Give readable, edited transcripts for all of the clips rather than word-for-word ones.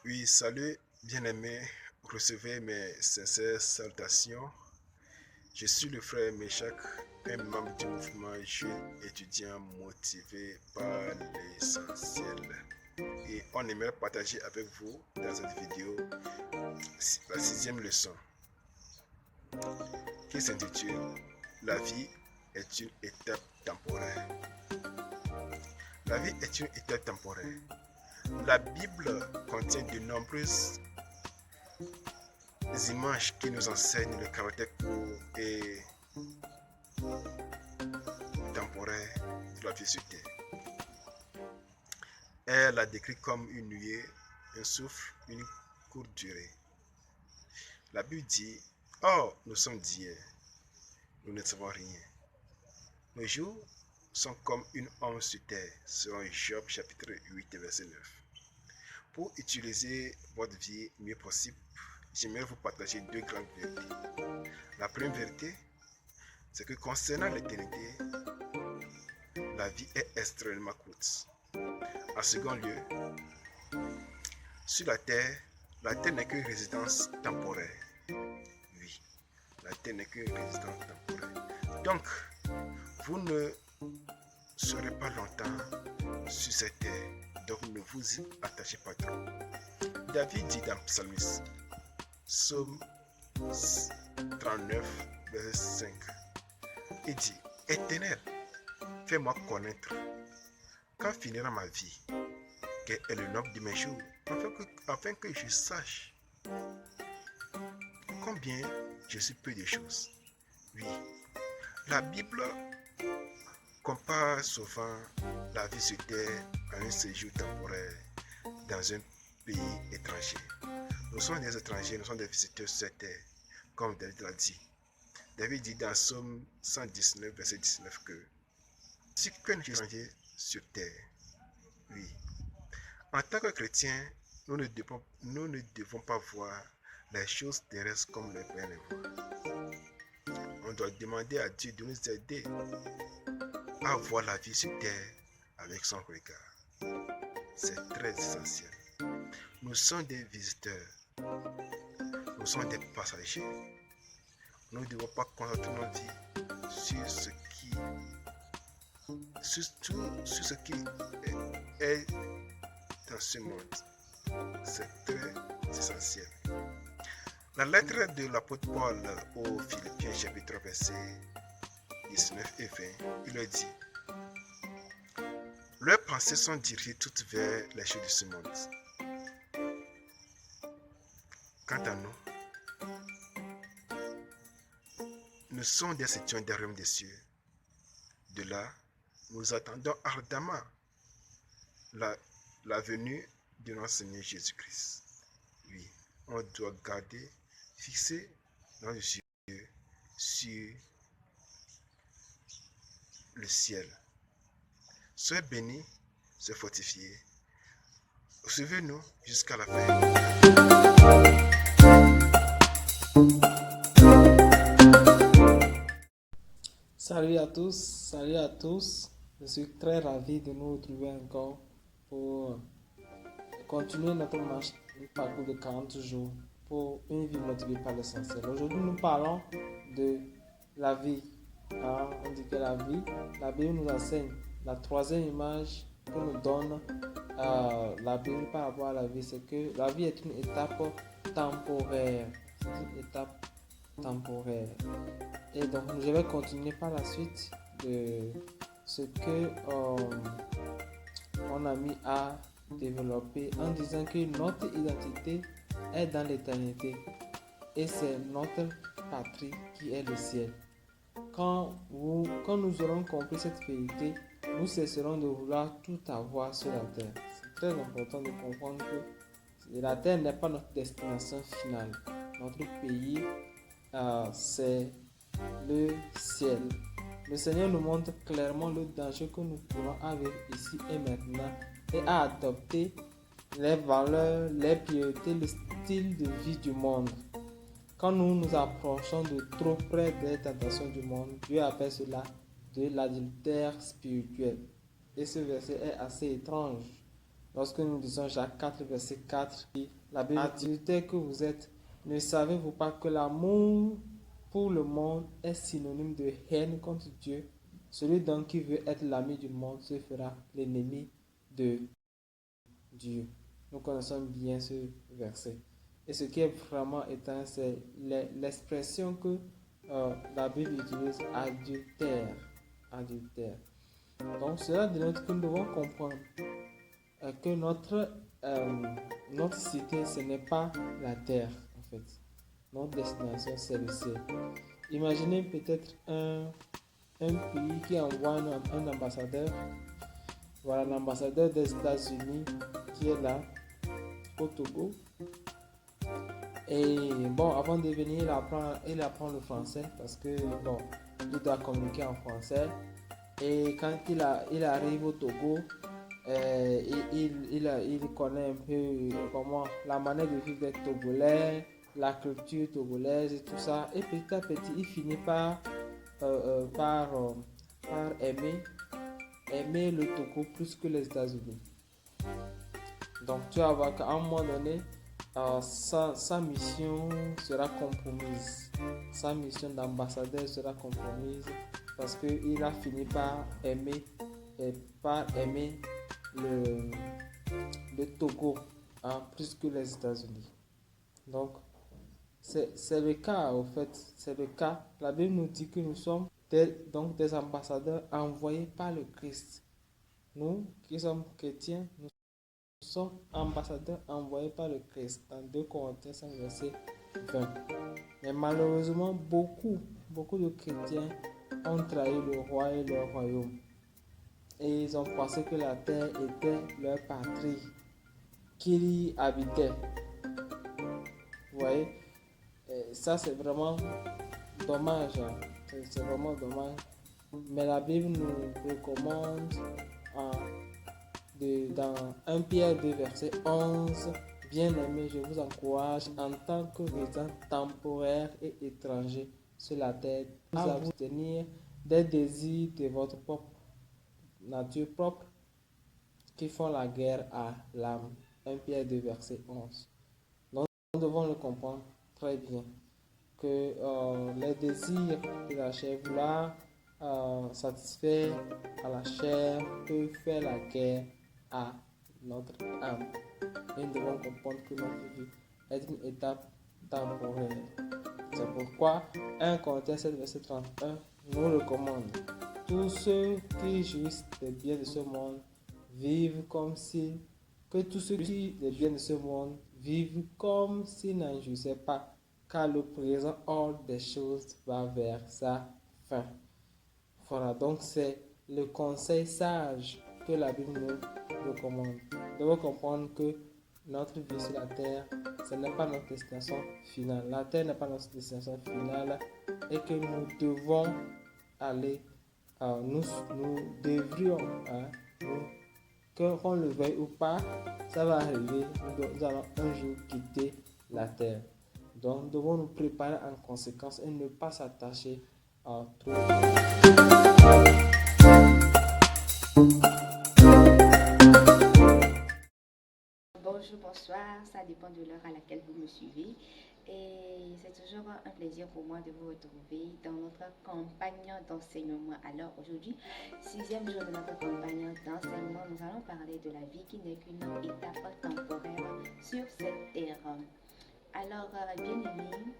Oui, salut, bien-aimés, recevez mes sincères salutations. Je suis le frère Meshach, un membre du mouvement jeune étudiant motivé par l'essentiel. Et on aimerait partager avec vous dans cette vidéo la sixième leçon qui s'intitule La vie est une étape temporaire. La vie est une étape temporaire. La Bible contient de nombreuses images qui nous enseignent le caractère court et temporaire de la vie sur terre. Elle la décrit comme une nuée, un souffle, une courte durée. La Bible dit: Oh, nous sommes d'hier, nous ne savons rien. Nos jours sont comme une ombre sur terre, selon Job chapitre 8 verset 9. Pour utiliser votre vie mieux possible, j'aimerais vous partager deux grandes vérités. La première vérité, c'est que concernant l'éternité, la vie est extrêmement courte. En second lieu, sur la terre n'est que résidence temporaire. Oui, la terre n'est que résidence temporaire. Donc, vous ne serez pas longtemps sur cette terre. Donc, ne vous y attachez pas trop. David dit dans Psalmis, Psaume 39, verset 5, il dit: Éternel, fais-moi connaître quand finira ma vie, quel est le nombre de mes jours, afin que je sache combien je suis peu de choses. Oui, la Bible compare souvent la vie sur terre à un séjour temporaire dans un pays étranger. Nous sommes des étrangers, nous sommes des visiteurs sur cette terre, comme David l'a dit. David dit dans Psaume 119, verset 19 que si qu'un étranger sur terre, oui. En tant que chrétiens, nous ne devons pas voir les choses terrestres comme les païens les voient. On doit demander à Dieu de nous aider à voir la vie sur terre avec son regard. C'est très essentiel. Nous sommes des visiteurs. Nous sommes des passagers. Nous ne devons pas concentrer nos vies sur ce qui est dans ce monde. C'est très essentiel. La lettre de l'apôtre Paul aux Philippiens chapitre verset 19 et 20, il leur dit: Leurs pensées sont dirigées toutes vers les choses de ce monde. Quant à nous, nous sommes des étudiants des royaumes des cieux. De là, nous attendons ardemment la venue de notre Seigneur Jésus-Christ. Oui, on doit garder, fixer nos yeux sur le ciel. Soyez bénis, soyez fortifiés. Suivez-nous jusqu'à la fin. Salut à tous. Je suis très ravi de nous retrouver encore pour continuer notre marche du parcours de 40 jours pour une vie motivée par l'essentiel. Aujourd'hui, nous parlons de la vie. On dit que la Bible nous enseigne. La troisième image que nous donne la Bible par rapport à la vie, c'est que la vie est une étape temporaire. C'est une étape temporaire. Et donc, je vais continuer par la suite de ce que on a mis à développer en disant que notre identité est dans l'éternité et c'est notre patrie qui est le ciel. Quand nous aurons compris cette vérité, nous cesserons de vouloir tout avoir sur la terre. C'est très important de comprendre que la terre n'est pas notre destination finale. Notre pays, c'est le ciel. Le Seigneur nous montre clairement le danger que nous pourrons avoir ici et maintenant et à adopter les valeurs, les priorités, le style de vie du monde. Quand nous nous approchons de trop près des tentations du monde, Dieu appelle cela de l'adultère spirituel. Et ce verset est assez étrange. Lorsque nous disons Jacques 4, verset 4, la Bible dit que vous êtes, ne savez-vous pas que l'amour pour le monde est synonyme de haine contre Dieu? Celui donc qui veut être l'ami du monde se fera l'ennemi de Dieu. Nous connaissons bien ce verset. Et ce qui est vraiment étonnant, c'est l'expression que la Bible utilise, adultère. Adultère. Donc cela dénote que nous devons comprendre que notre cité, ce n'est pas la terre, en fait. Notre destination, c'est le ciel. Imaginez peut-être un pays qui envoie un ambassadeur. Voilà l'ambassadeur des États-Unis qui est là, au Togo. Et bon, avant de venir, il apprend le français parce que bon, il doit communiquer en français. Et quand il arrive au Togo, il connaît un peu comment la manière de vivre des Togolais, la culture togolaise et tout ça. Et petit à petit, il finit par aimer le Togo plus que les États-Unis. Donc tu vas voir qu'à un moment donné, sa mission sera compromise. Sa mission d'ambassadeur sera compromise parce qu'il a fini par aimer le Togo plus que les États-Unis. Donc, c'est le cas, au fait. C'est le cas. La Bible nous dit que nous sommes des ambassadeurs envoyés par le Christ. Nous qui sommes chrétiens, nous sommes ambassadeurs envoyés par le Christ. Dans 2 Corinthiens 5, verset 20. Mais malheureusement, beaucoup de chrétiens ont trahi le roi et leur royaume. Et ils ont pensé que la terre était leur patrie, qu'ils y habitaient. Vous voyez, et ça c'est vraiment dommage. C'est vraiment dommage. Mais la Bible nous recommande dans 1 Pierre 2, verset 11, bien-aimés, je vous encourage en tant que résidents temporaires et étrangers sur la terre, vous abstenir des désirs de votre propre nature propre qui font la guerre à l'âme. 1 Pierre 2, verset 11. Donc, nous devons le comprendre très bien que les désirs de la chair, vouloir satisfaire à la chair, peut faire la guerre à notre âme. Et nous devons comprendre que notre vie est une étape temporaire. C'est pourquoi 1 Corinthiens 7, verset 31 nous recommande: tous ceux qui jouissent des biens de ce monde vivent comme si que tous ceux qui des biens de ce monde vivent comme s'ils n'en jouissaient pas, car le présent ordre des choses va vers sa fin. Voilà, donc c'est le conseil sage que la Bible nous recommande. Nous devons comprendre que notre vie sur la terre, ce n'est pas notre destination finale. La terre n'est pas notre destination finale et que nous devons aller, nous devrions, qu'on le veuille ou pas, ça va arriver, nous allons un jour quitter la terre. Donc, nous devons nous préparer en conséquence et ne pas s'attacher à trop. Bonjour, bonsoir, ça dépend de l'heure à laquelle vous me suivez. Et c'est toujours un plaisir pour moi de vous retrouver dans notre campagne d'enseignement. Alors aujourd'hui, 6e jour de notre campagne d'enseignement, nous allons parler de la vie qui n'est qu'une étape temporaire sur cette terre. Alors, bien aimés,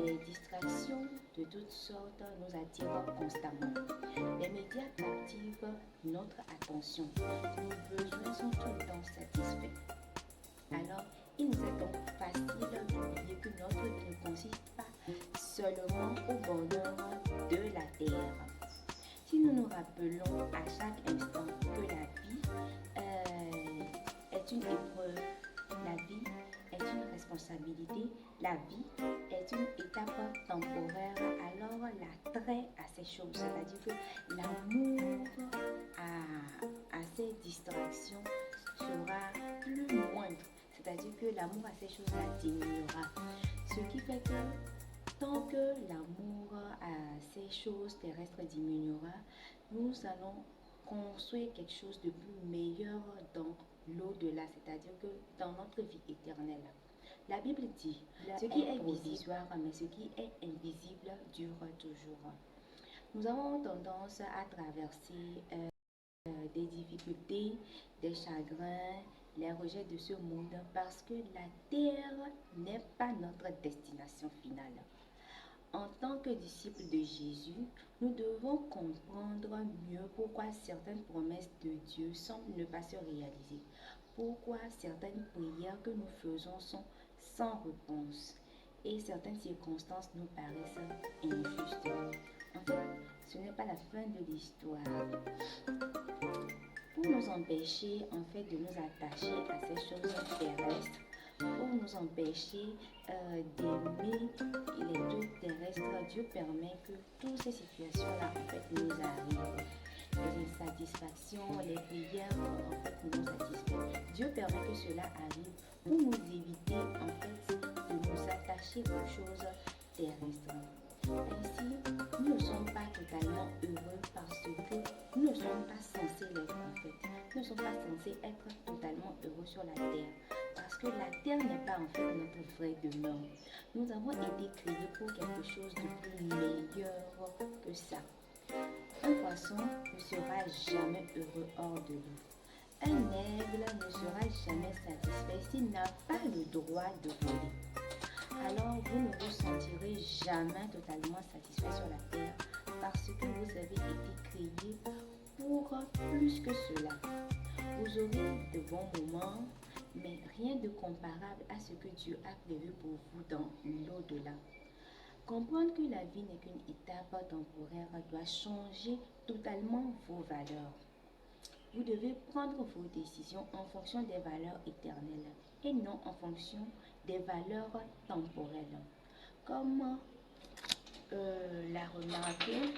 des distractions de toutes sortes nous attirent constamment. Les médias captivent notre attention. Nos besoins sont tout le temps satisfaits. Alors, il nous est donc facile d'oublier que notre vie ne consiste pas seulement au bonheur de la terre. Si nous nous rappelons à chaque instant que la vie est une épreuve, la vie est une responsabilité, la vie est une étape temporaire, alors l'attrait à ces choses, c'est-à-dire que l'amour à ces distractions sera plus moindre. C'est-à-dire que l'amour à ces choses-là diminuera. Ce qui fait que tant que l'amour à ces choses terrestres diminuera, nous allons construire quelque chose de plus meilleur dans l'au-delà, c'est-à-dire que dans notre vie éternelle. La Bible dit, ce qui est provisoire, mais ce qui est invisible dure toujours. Nous avons tendance à traverser des difficultés, des chagrins, les rejets de ce monde parce que la terre n'est pas notre destination finale. En tant que disciples de Jésus, nous devons comprendre mieux pourquoi certaines promesses de Dieu semblent ne pas se réaliser, pourquoi certaines prières que nous faisons sont sans réponse et certaines circonstances nous paraissent injustes. En fait, ce n'est pas la fin de l'histoire. Pour nous empêcher de nous attacher à ces choses terrestres, pour nous empêcher d'aimer les trucs terrestres, Dieu permet que toutes ces situations-là nous arrivent. Les insatisfactions, les prières nous satisfont. Dieu permet que cela arrive pour nous éviter de nous attacher aux choses terrestres. Ainsi, nous ne sommes pas totalement heureux parce que nous ne sommes pas censés l'être Nous ne sommes pas censés être totalement heureux sur la terre parce que la terre n'est pas notre vraie demeure. Nous avons été créés pour quelque chose de plus meilleur que ça. Un poisson ne sera jamais heureux hors de l'eau. Un aigle ne sera jamais satisfait s'il n'a pas le droit de voler. Alors vous ne vous sentirez jamais totalement satisfait sur la terre parce que vous avez été créé pour plus que cela. Vous aurez de bons moments, mais rien de comparable à ce que Dieu a prévu pour vous dans l'au-delà. Comprendre que la vie n'est qu'une étape temporaire doit changer totalement vos valeurs. Vous devez prendre vos décisions en fonction des valeurs éternelles et non en fonction des valeurs temporelles. Comme l'a remarqué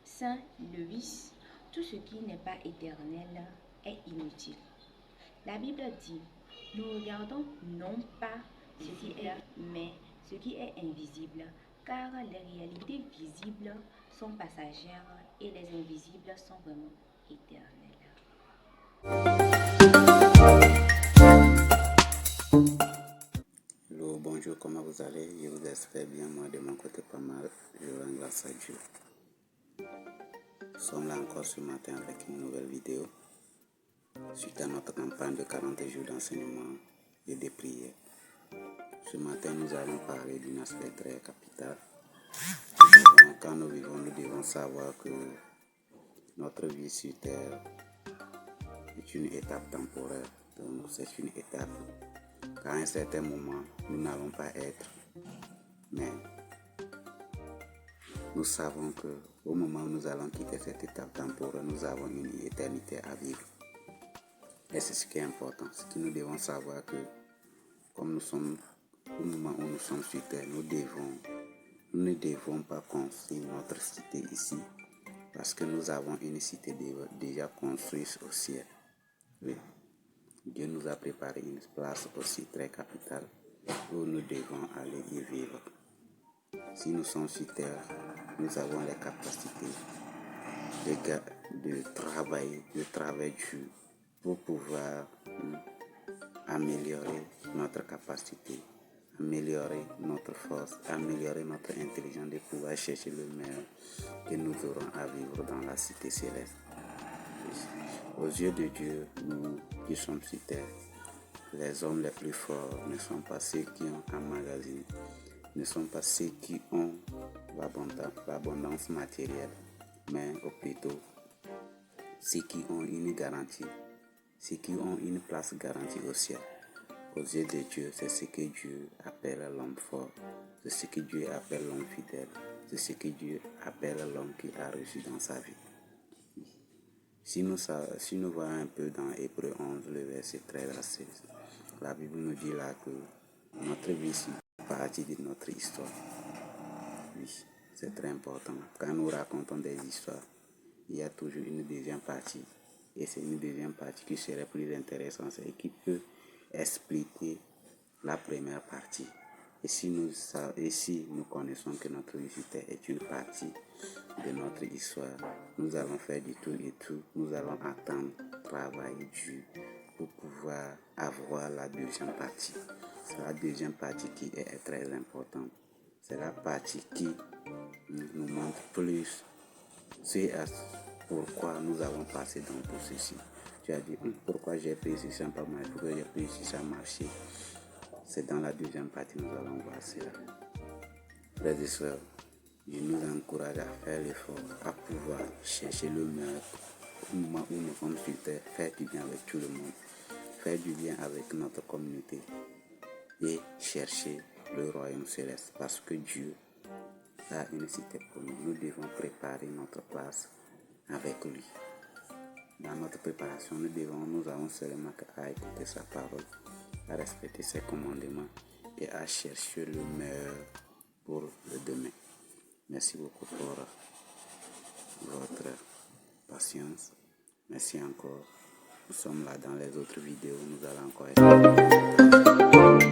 Saint Lewis, tout ce qui n'est pas éternel est inutile. La Bible dit, nous regardons non pas ce qui est, mais ce qui est invisible, car les réalités visibles sont passagères et les invisibles sont vraiment éternelles. Hello, bonjour, comment vous allez? Je vous espère bien, moi de mon côté pas mal, je rends grâce à Dieu. Nous sommes là encore ce matin avec une nouvelle vidéo suite à notre campagne de 40 jours d'enseignement et de prière. Ce matin, nous allons parler d'un aspect très capital. Quand nous vivons, nous devons savoir que notre vie sur terre est une étape temporaire. Donc, c'est une étape qu'à un certain moment, nous n'allons pas être. Mais nous savons qu'au moment où nous allons quitter cette étape temporaire, nous avons une éternité à vivre. Et c'est ce qui est important. Ce que nous devons savoir que, comme nous sommes au moment où nous sommes sur terre, nous ne devons pas construire notre cité ici, parce que nous avons une cité déjà construite au ciel. Oui. Dieu nous a préparé une place aussi très capitale où nous devons aller y vivre. Si nous sommes sur terre, nous avons les capacités de travailler dur pour pouvoir améliorer notre capacité, améliorer notre force, améliorer notre intelligence de pouvoir chercher le meilleur que nous aurons à vivre dans la cité céleste. Aux yeux de Dieu, nous qui sommes sur terre, les hommes les plus forts ne sont pas ceux qui ont emmagasiné, ne sont pas ceux qui ont l'abondance matérielle, mais plutôt ceux qui ont une garantie, ceux qui ont une place garantie au ciel. Aux yeux de Dieu, c'est ce que Dieu appelle l'homme fort, c'est ce que Dieu appelle l'homme fidèle, c'est ce que Dieu appelle l'homme qui a reçu dans sa vie. Si nous voyons un peu dans Hébreux 11, le verset 13 à 16, la Bible nous dit là que notre vie c'est partie de notre histoire. Oui, c'est très important. Quand nous racontons des histoires, il y a toujours une deuxième partie. Et c'est une deuxième partie qui serait plus intéressante et qui peut expliquer la première partie. Et si nous connaissons que notre vie est une partie de notre histoire, nous allons faire du tout et tout. Nous allons attendre, travailler dur pour pouvoir avoir la deuxième partie. C'est la deuxième partie qui est très importante. C'est la partie qui nous montre plus c'est pourquoi nous avons passé dans tout ceci. Tu as dit pourquoi j'ai pris si ça pas mal, pourquoi j'ai pris si ça a marché. C'est dans la deuxième partie nous allons voir cela. Frères et sœurs, je nous encourage à faire l'effort, à pouvoir chercher le meilleur au moment où nous sommes sur terre, faire du bien avec tout le monde, faire du bien avec notre communauté et chercher le royaume céleste parce que Dieu a une cité pour nous. Nous devons préparer notre place avec lui. Dans notre préparation, nous avons seulement à écouter sa parole, à respecter ses commandements et à chercher le meilleur pour le demain. Merci beaucoup pour votre patience. Merci encore. Nous sommes là dans les autres vidéos. Nous allons encore être